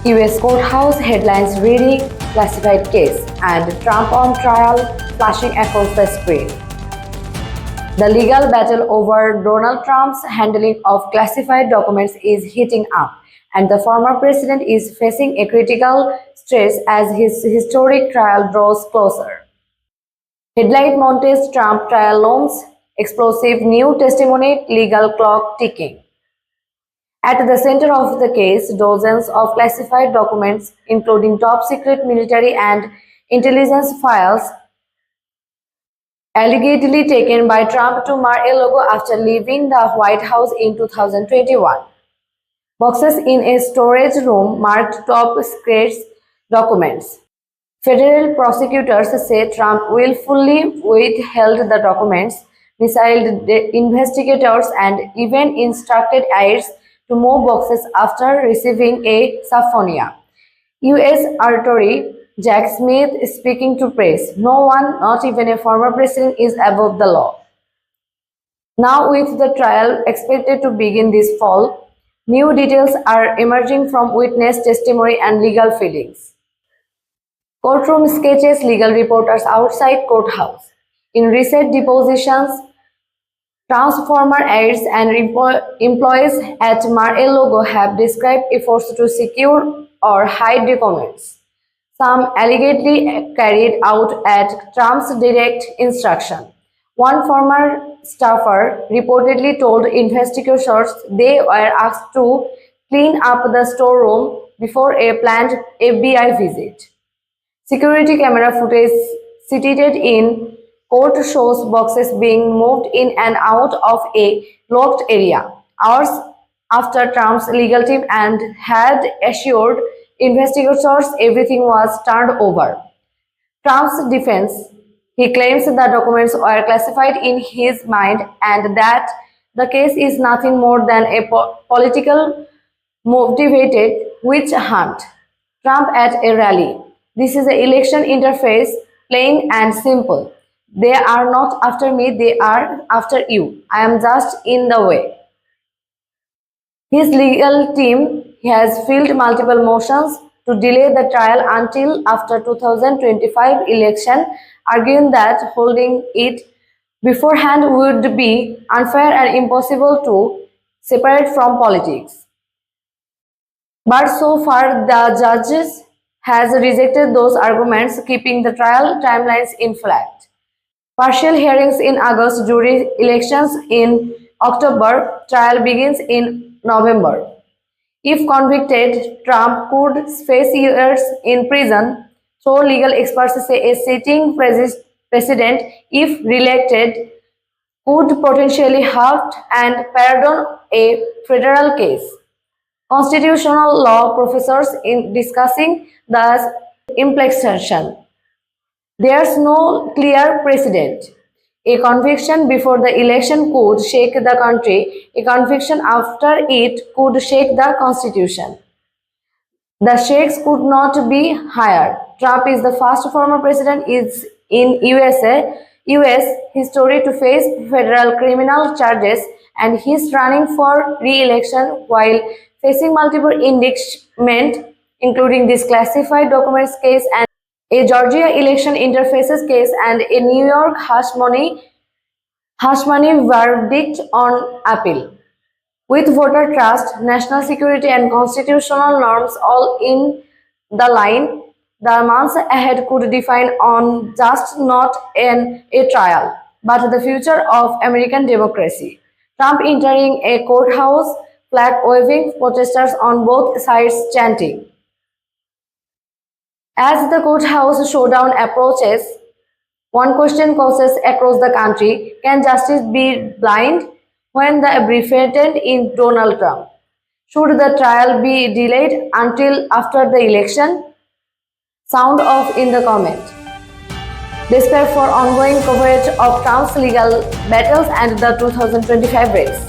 US courthouse headlines reading classified case and Trump on trial flashing across the screen. The legal battle over Donald Trump's handling of classified documents is heating up, and the former president is facing a critical stress as his historic trial draws closer. Headlight montage Trump trial looms, explosive new testimony, legal clock ticking. At the center of the case, dozens of classified documents, including top secret military and intelligence files, allegedly taken by Trump to Mar-a-Lago after leaving the White House in 2021. Boxes in a storage room marked top secret documents. Federal prosecutors say Trump willfully withheld the documents, misled the investigators, and even instructed aides to move boxes after receiving a subpoena. U.S. Attorney Jack Smith speaking to press, "No one, not even a former president, is above the law." Now, with the trial expected to begin this fall, new details are emerging from witness testimony and legal feelings. Courtroom sketches, legal reporters outside courthouse. In recent depositions, Trump's former aides and employees at Mar-a-Lago have described efforts to secure or hide documents, some allegedly carried out at Trump's direct instruction. One former staffer reportedly told investigators they were asked to clean up the storeroom before a planned FBI visit. Security camera footage cited in court shows boxes being moved in and out of a locked area hours after Trump's legal team and had assured investigators everything was turned over. Trump's defense: he claims the documents were classified in his mind and that the case is nothing more than a political motivated witch hunt. Trump at a rally: "This is an election interface, plain and simple. They are not after me, they are after you. I am just in the way." His legal team has filed multiple motions to delay the trial until after 2025 election, arguing that holding it beforehand would be unfair and impossible to separate from politics. But so far, the judges has rejected those arguments, keeping the trial timelines in flat. Partial hearings in August, jury elections in October, trial begins in November. If convicted, Trump could face years in prison, so legal experts say a sitting president, if reelected, could potentially halt and pardon a federal case. Constitutional law professors in discussing the implication. There's no clear precedent. A conviction before the election could shake the country. A conviction after it could shake the Constitution. The stakes could not be higher. Trump is the first former president in US history to face federal criminal charges, and he's running for re-election while facing multiple indictments, including this classified documents case and a Georgia election interfaces case and a New York hush money verdict on appeal. With voter trust, national security, and constitutional norms all in the line, the months ahead could define on just not a trial, but the future of American democracy. Trump entering a courthouse, flag waving, protesters on both sides chanting. As the courthouse showdown approaches, one question crosses across the country: can justice be blind when the befriended in Donald Trump? Should the trial be delayed until after the election? Sound off in the comment. Despair for ongoing coverage of Trump's legal battles and the 2025 race.